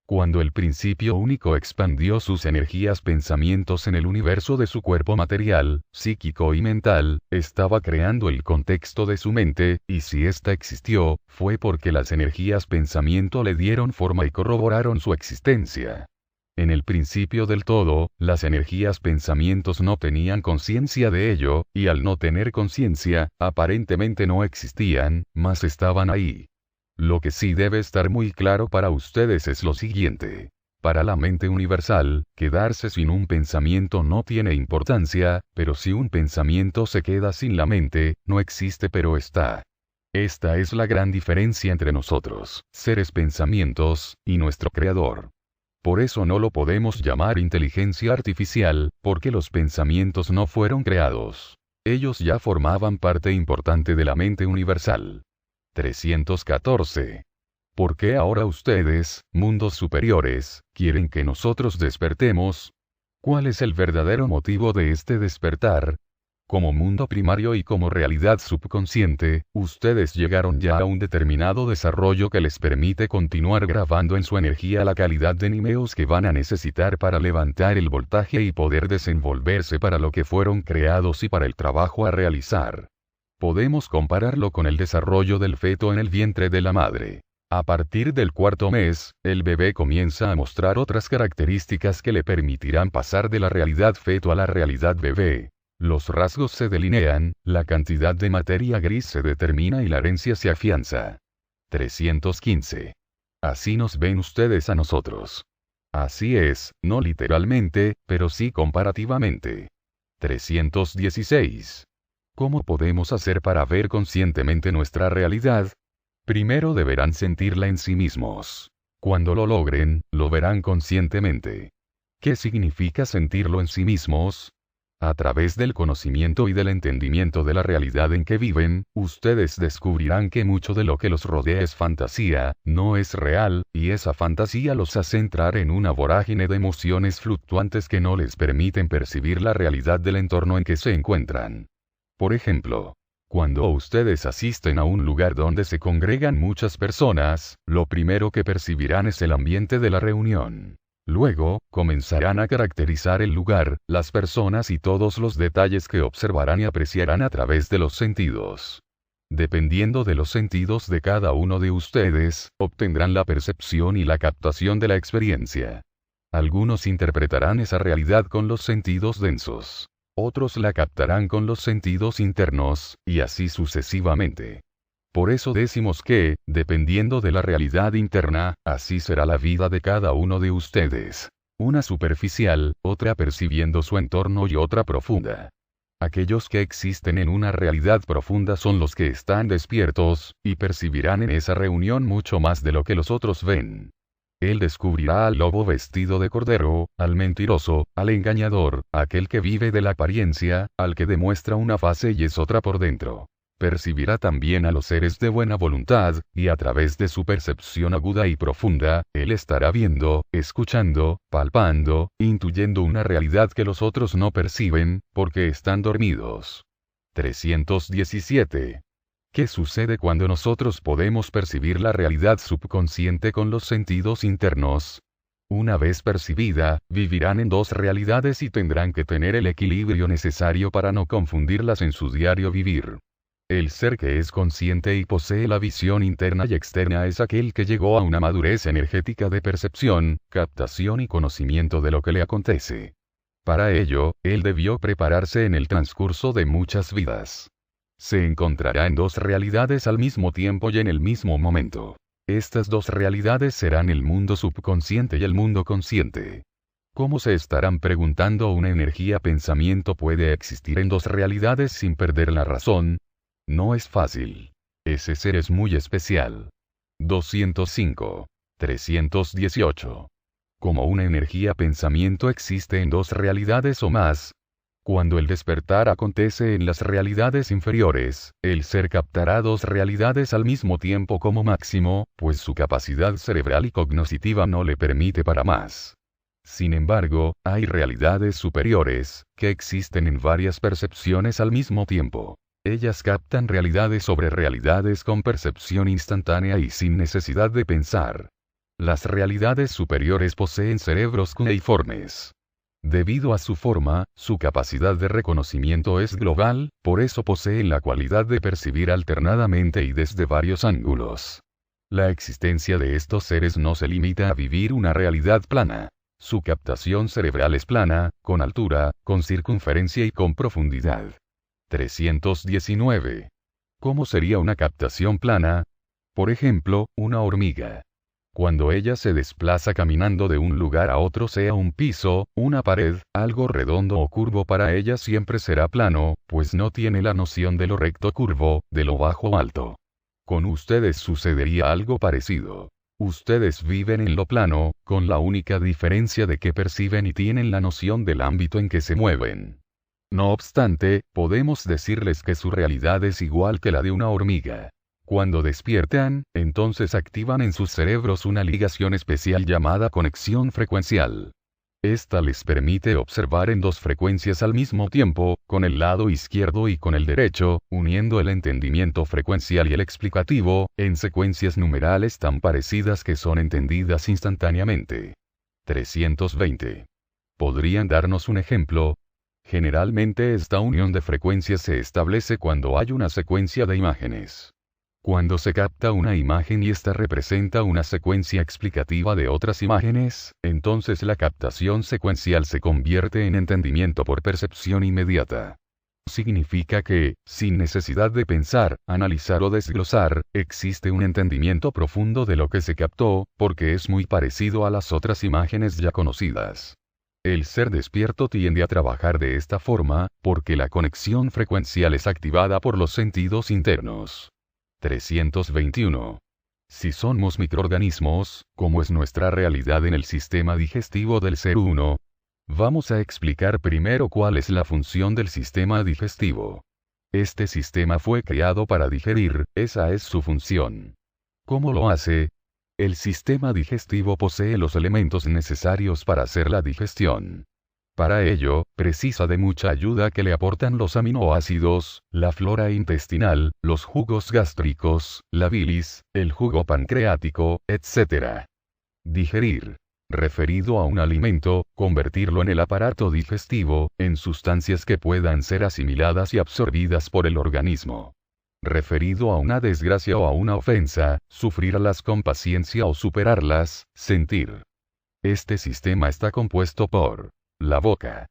[SPEAKER 1] Cuando el principio único expandió sus energías pensamientos en el universo de su cuerpo material, psíquico y mental, estaba creando el contexto de su mente, y si ésta existió, fue porque las energías pensamiento le dieron forma y corroboraron su existencia. En el principio del todo, las energías pensamientos no tenían conciencia de ello, y al no tener conciencia, aparentemente no existían, mas estaban ahí. Lo que sí debe estar muy claro para ustedes es lo siguiente. Para la mente universal, quedarse sin un pensamiento no tiene importancia, pero si un pensamiento se queda sin la mente, no existe pero está. Esta es la gran diferencia entre nosotros, seres pensamientos, y nuestro creador. Por eso no lo podemos llamar inteligencia artificial, porque los pensamientos no fueron creados. Ellos ya formaban parte importante de la mente universal. 314. ¿Por qué ahora ustedes, mundos superiores, quieren que nosotros despertemos? ¿Cuál es el verdadero motivo de este despertar? Como mundo primario y como realidad subconsciente, ustedes llegaron ya a un determinado desarrollo que les permite continuar grabando en su energía la calidad de niveos que van a necesitar para levantar el voltaje y poder desenvolverse para lo que fueron creados y para el trabajo a realizar. Podemos compararlo con el desarrollo del feto en el vientre de la madre. A partir del cuarto mes, el bebé comienza a mostrar otras características que le permitirán pasar de la realidad feto a la realidad bebé. Los rasgos se delinean, la cantidad de materia gris se determina y la herencia se afianza. 315. Así nos ven ustedes a nosotros. Así es, no literalmente, pero sí comparativamente. 316. ¿Cómo podemos hacer para ver conscientemente nuestra realidad? Primero deberán sentirla en sí mismos. Cuando lo logren, lo verán conscientemente. ¿Qué significa sentirlo en sí mismos? A través del conocimiento y del entendimiento de la realidad en que viven, ustedes descubrirán que mucho de lo que los rodea es fantasía, no es real, y esa fantasía los hace entrar en una vorágine de emociones fluctuantes que no les permiten percibir la realidad del entorno en que se encuentran. Por ejemplo, cuando ustedes asisten a un lugar donde se congregan muchas personas, lo primero que percibirán es el ambiente de la reunión. Luego, comenzarán a caracterizar el lugar, las personas y todos los detalles que observarán y apreciarán a través de los sentidos. Dependiendo de los sentidos de cada uno de ustedes, obtendrán la percepción y la captación de la experiencia. Algunos interpretarán esa realidad con los sentidos densos. Otros la captarán con los sentidos internos, y así sucesivamente. Por eso decimos que, dependiendo de la realidad interna, así será la vida de cada uno de ustedes. Una superficial, otra percibiendo su entorno y otra profunda. Aquellos que existen en una realidad profunda son los que están despiertos, y percibirán en esa reunión mucho más de lo que los otros ven. Él descubrirá al lobo vestido de cordero, al mentiroso, al engañador, aquel que vive de la apariencia, al que demuestra una fase y es otra por dentro. Percibirá también a los seres de buena voluntad, y a través de su percepción aguda y profunda, él estará viendo, escuchando, palpando, intuyendo una realidad que los otros no perciben, porque están dormidos. 317. ¿Qué sucede cuando nosotros podemos percibir la realidad subconsciente con los sentidos internos? Una vez percibida, vivirán en dos realidades y tendrán que tener el equilibrio necesario para no confundirlas en su diario vivir. El ser que es consciente y posee la visión interna y externa es aquel que llegó a una madurez energética de percepción, captación y conocimiento de lo que le acontece. Para ello, él debió prepararse en el transcurso de muchas vidas. Se encontrará en dos realidades al mismo tiempo y en el mismo momento. Estas dos realidades serán el mundo subconsciente y el mundo consciente. ¿Cómo se estarán preguntando una energía pensamiento puede existir en dos realidades sin perder la razón? No es fácil. Ese ser es muy especial. 205. 318. Como una energía pensamiento existe en dos realidades o más, cuando el despertar acontece en las realidades inferiores, el ser captará dos realidades al mismo tiempo como máximo, pues su capacidad cerebral y cognitiva no le permite para más. Sin embargo, hay realidades superiores, que existen en varias percepciones al mismo tiempo. Ellas captan realidades sobre realidades con percepción instantánea y sin necesidad de pensar. Las realidades superiores poseen cerebros cuneiformes. Debido a su forma, su capacidad de reconocimiento es global, por eso poseen la cualidad de percibir alternadamente y desde varios ángulos. La existencia de estos seres no se limita a vivir una realidad plana. Su captación cerebral es plana, con altura, con circunferencia y con profundidad. 319. ¿Cómo sería una captación plana? Por ejemplo, una hormiga. Cuando ella se desplaza caminando de un lugar a otro, sea un piso, una pared, algo redondo o curvo, para ella siempre será plano, pues no tiene la noción de lo recto curvo, de lo bajo o alto. Con ustedes sucedería algo parecido. Ustedes viven en lo plano, con la única diferencia de que perciben y tienen la noción del ámbito en que se mueven. No obstante, podemos decirles que su realidad es igual que la de una hormiga. Cuando despiertan, entonces activan en sus cerebros una ligación especial llamada conexión frecuencial. Esta les permite observar en dos frecuencias al mismo tiempo, con el lado izquierdo y con el derecho, uniendo el entendimiento frecuencial y el explicativo, en secuencias numerales tan parecidas que son entendidas instantáneamente. 320. ¿Podrían darnos un ejemplo? Generalmente esta unión de frecuencias se establece cuando hay una secuencia de imágenes. Cuando se capta una imagen y esta representa una secuencia explicativa de otras imágenes, entonces la captación secuencial se convierte en entendimiento por percepción inmediata. Significa que, sin necesidad de pensar, analizar o desglosar, existe un entendimiento profundo de lo que se captó, porque es muy parecido a las otras imágenes ya conocidas. El ser despierto tiende a trabajar de esta forma, porque la conexión frecuencial es activada por los sentidos internos. 321. Si somos microorganismos, ¿cómo es nuestra realidad en el sistema digestivo del ser uno? Vamos a explicar primero cuál es la función del sistema digestivo. Este sistema fue creado para digerir, esa es su función. ¿Cómo lo hace? El sistema digestivo posee los elementos necesarios para hacer la digestión. Para ello, precisa de mucha ayuda que le aportan los aminoácidos, la flora intestinal, los jugos gástricos, la bilis, el jugo pancreático, etc. Digerir. Referido a un alimento, convertirlo en el aparato digestivo, en sustancias que puedan ser asimiladas y absorbidas por el organismo. Referido a una desgracia o a una ofensa, sufrirlas con paciencia o superarlas, sentir. Este sistema está compuesto por la boca,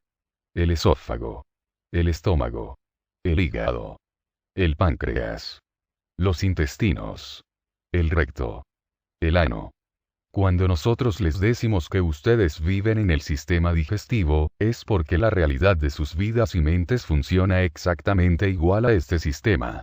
[SPEAKER 1] el esófago, el estómago, el hígado, el páncreas, los intestinos, el recto, el ano. Cuando nosotros les decimos que ustedes viven en el sistema digestivo, es porque la realidad de sus vidas y mentes funciona exactamente igual a este sistema.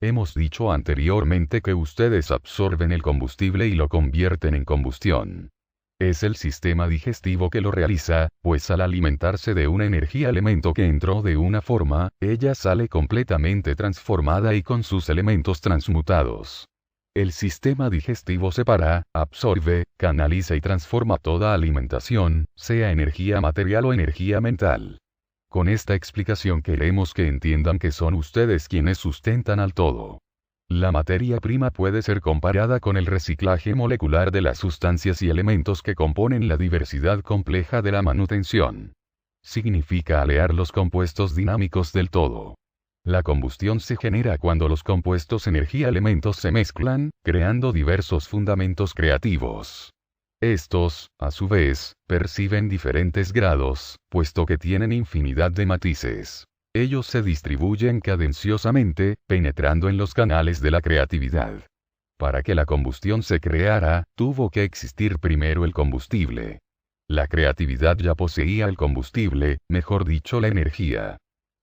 [SPEAKER 1] Hemos dicho anteriormente que ustedes absorben el combustible y lo convierten en combustión. Es el sistema digestivo que lo realiza, pues al alimentarse de una energía elemento que entró de una forma, ella sale completamente transformada y con sus elementos transmutados. El sistema digestivo separa, absorbe, canaliza y transforma toda alimentación, sea energía material o energía mental. Con esta explicación queremos que entiendan que son ustedes quienes sustentan al todo. La materia prima puede ser comparada con el reciclaje molecular de las sustancias y elementos que componen la diversidad compleja de la manutención. Significa alear los compuestos dinámicos del todo. La combustión se genera cuando los compuestos energía-elementos se mezclan, creando diversos fundamentos creativos. Estos, a su vez, perciben diferentes grados, puesto que tienen infinidad de matices. Ellos se distribuyen cadenciosamente, penetrando en los canales de la creatividad. Para que la combustión se creara, tuvo que existir primero el combustible. La creatividad ya poseía el combustible, mejor dicho la energía.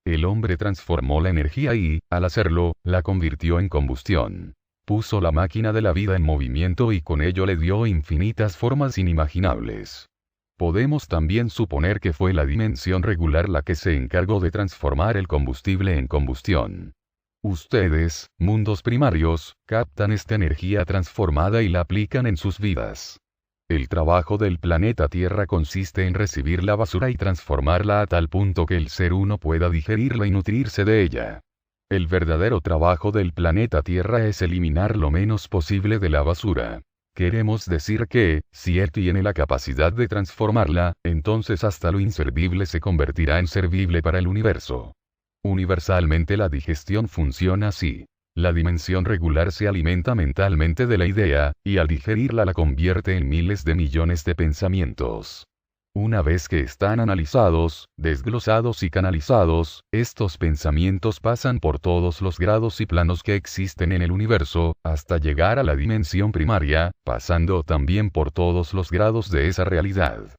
[SPEAKER 1] El hombre transformó la energía y, al hacerlo, la convirtió en combustión. Puso la máquina de la vida en movimiento y con ello le dio infinitas formas inimaginables. Podemos también suponer que fue la dimensión regular la que se encargó de transformar el combustible en combustión. Ustedes, mundos primarios, captan esta energía transformada y la aplican en sus vidas. El trabajo del planeta Tierra consiste en recibir la basura y transformarla a tal punto que el ser uno pueda digerirla y nutrirse de ella. El verdadero trabajo del planeta Tierra es eliminar lo menos posible de la basura. Queremos decir que, si él tiene la capacidad de transformarla, entonces hasta lo inservible se convertirá en servible para el universo. Universalmente la digestión funciona así. La dimensión regular se alimenta mentalmente de la idea, y al digerirla la convierte en miles de millones de pensamientos. Una vez que están analizados, desglosados y canalizados, estos pensamientos pasan por todos los grados y planos que existen en el universo, hasta llegar a la dimensión primaria, pasando también por todos los grados de esa realidad.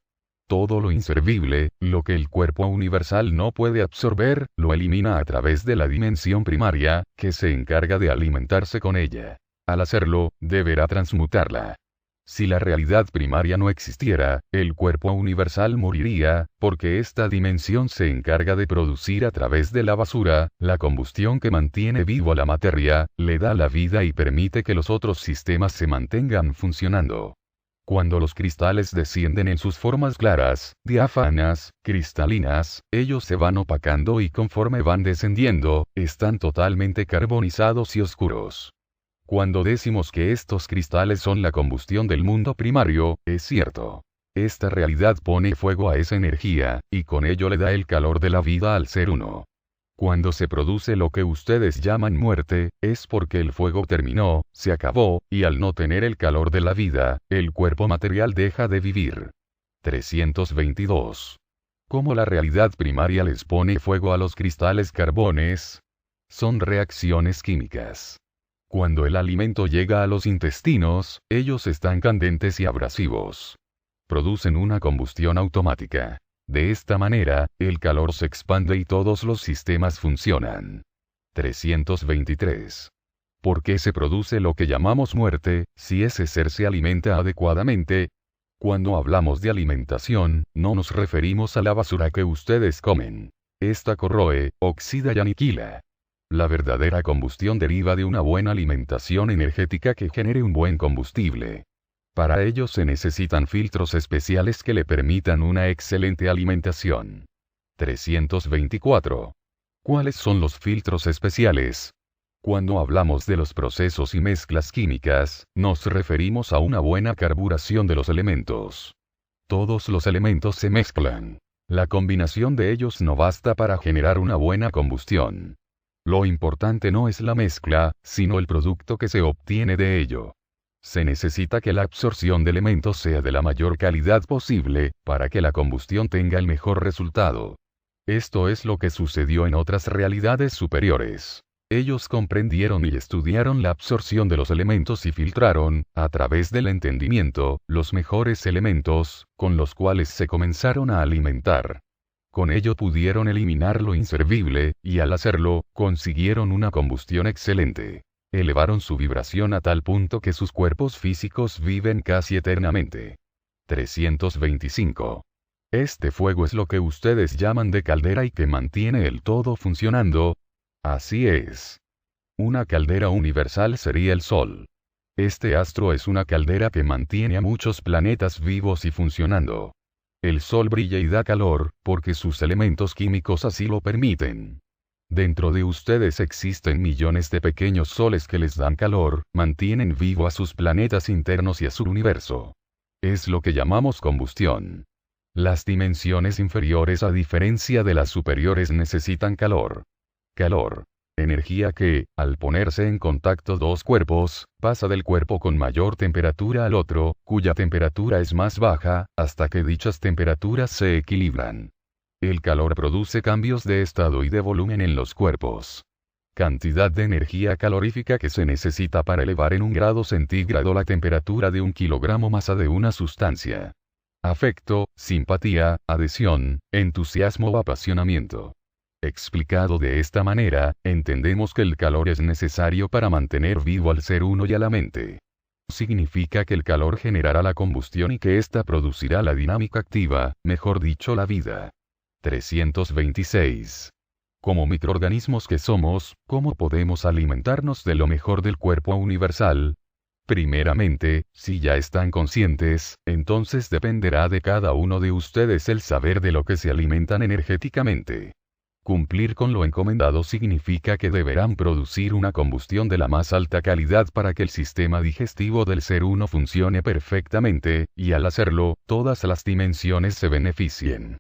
[SPEAKER 1] Todo lo inservible, lo que el cuerpo universal no puede absorber, lo elimina a través de la dimensión primaria, que se encarga de alimentarse con ella. Al hacerlo, deberá transmutarla. Si la realidad primaria no existiera, el cuerpo universal moriría, porque esta dimensión se encarga de producir a través de la basura, la combustión que mantiene vivo a la materia, le da la vida y permite que los otros sistemas se mantengan funcionando. Cuando los cristales descienden en sus formas claras, diáfanas, cristalinas, ellos se van opacando y conforme van descendiendo, están totalmente carbonizados y oscuros. Cuando decimos que estos cristales son la combustión del mundo primario, es cierto. Esta realidad pone fuego a esa energía, y con ello le da el calor de la vida al ser uno. Cuando se produce lo que ustedes llaman muerte, es porque el fuego terminó, se acabó, y al no tener el calor de la vida, el cuerpo material deja de vivir. 322. ¿Cómo la realidad primaria les pone fuego a los cristales carbones? Son reacciones químicas. Cuando el alimento llega a los intestinos, ellos están candentes y abrasivos. Producen una combustión automática. De esta manera, el calor se expande y todos los sistemas funcionan. 323. ¿Por qué se produce lo que llamamos muerte, si ese ser se alimenta adecuadamente? Cuando hablamos de alimentación, no nos referimos a la basura que ustedes comen. Esta corroe, oxida y aniquila. La verdadera combustión deriva de una buena alimentación energética que genere un buen combustible. Para ello se necesitan filtros especiales que le permitan una excelente alimentación. 324. ¿Cuáles son los filtros especiales? Cuando hablamos de los procesos y mezclas químicas, nos referimos a una buena carburación de los elementos. Todos los elementos se mezclan. La combinación de ellos no basta para generar una buena combustión. Lo importante no es la mezcla, sino el producto que se obtiene de ello. Se necesita que la absorción de elementos sea de la mayor calidad posible, para que la combustión tenga el mejor resultado. Esto es lo que sucedió en otras realidades superiores. Ellos comprendieron y estudiaron la absorción de los elementos y filtraron, a través del entendimiento, los mejores elementos, con los cuales se comenzaron a alimentar. Con ello pudieron eliminar lo inservible, y al hacerlo, consiguieron una combustión excelente. Elevaron su vibración a tal punto que sus cuerpos físicos viven casi eternamente. 325. Este fuego es lo que ustedes llaman de caldera y que mantiene el todo funcionando. Así es. Una caldera universal sería el Sol. Este astro es una caldera que mantiene a muchos planetas vivos y funcionando. El Sol brilla y da calor, porque sus elementos químicos así lo permiten. Dentro de ustedes existen millones de pequeños soles que les dan calor, mantienen vivo a sus planetas internos y a su universo. Es lo que llamamos combustión. Las dimensiones inferiores, a diferencia de las superiores, necesitan calor. Calor. Energía que, al ponerse en contacto dos cuerpos, pasa del cuerpo con mayor temperatura al otro, cuya temperatura es más baja, hasta que dichas temperaturas se equilibran. El calor produce cambios de estado y de volumen en los cuerpos. Cantidad de energía calorífica que se necesita para elevar en 1 grado centígrado la temperatura de 1 kilogramo masa de una sustancia. Afecto, simpatía, adhesión, entusiasmo o apasionamiento. Explicado de esta manera, entendemos que el calor es necesario para mantener vivo al ser uno y a la mente. Significa que el calor generará la combustión y que ésta producirá la dinámica activa, mejor dicho la vida. 326. Como microorganismos que somos, ¿cómo podemos alimentarnos de lo mejor del cuerpo universal? Primeramente, si ya están conscientes, entonces dependerá de cada uno de ustedes el saber de lo que se alimentan energéticamente. Cumplir con lo encomendado significa que deberán producir una combustión de la más alta calidad para que el sistema digestivo del ser uno funcione perfectamente, y al hacerlo, todas las dimensiones se beneficien.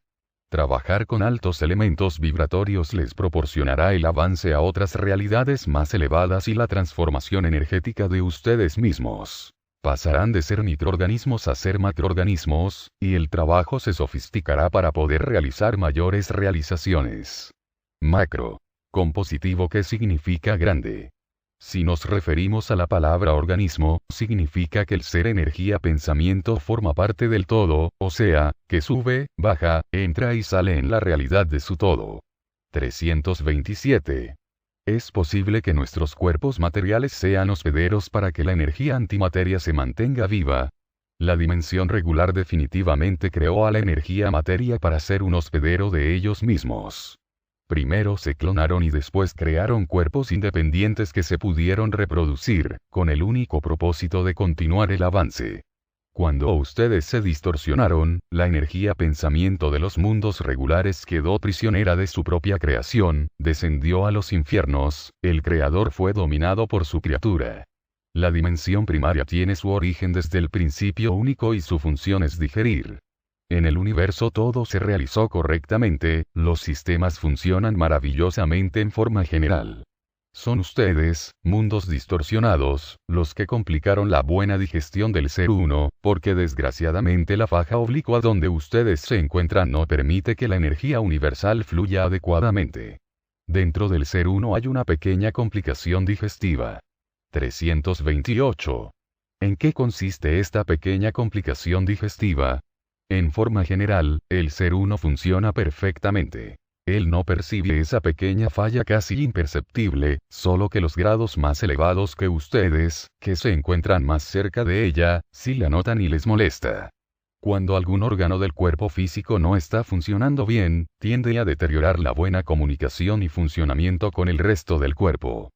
[SPEAKER 1] Trabajar con altos elementos vibratorios les proporcionará el avance a otras realidades más elevadas y la transformación energética de ustedes mismos. Pasarán de ser microorganismos a ser macroorganismos, y el trabajo se sofisticará para poder realizar mayores realizaciones. Macro. Compositivo, que significa grande. Si nos referimos a la palabra organismo, significa que el ser energía pensamiento forma parte del todo, o sea, que sube, baja, entra y sale en la realidad de su todo. 327. ¿Es posible que nuestros cuerpos materiales sean hospederos para que la energía antimateria se mantenga viva? La dimensión regular definitivamente creó a la energía materia para ser un hospedero de ellos mismos. Primero se clonaron y después crearon cuerpos independientes que se pudieron reproducir, con el único propósito de continuar el avance. Cuando ustedes se distorsionaron, la energía pensamiento de los mundos regulares quedó prisionera de su propia creación, descendió a los infiernos, el creador fue dominado por su criatura. La dimensión primaria tiene su origen desde el principio único y su función es digerir. En el universo todo se realizó correctamente, los sistemas funcionan maravillosamente en forma general. Son ustedes, mundos distorsionados, los que complicaron la buena digestión del ser uno, porque desgraciadamente la faja oblicua donde ustedes se encuentran no permite que la energía universal fluya adecuadamente. Dentro del ser uno hay una pequeña complicación digestiva. 328. ¿En qué consiste esta pequeña complicación digestiva? En forma general, el ser uno funciona perfectamente. Él no percibe esa pequeña falla casi imperceptible, solo que los grados más elevados que ustedes, que se encuentran más cerca de ella, sí la notan y les molesta. Cuando algún órgano del cuerpo físico no está funcionando bien, tiende a deteriorar la buena comunicación y funcionamiento con el resto del cuerpo.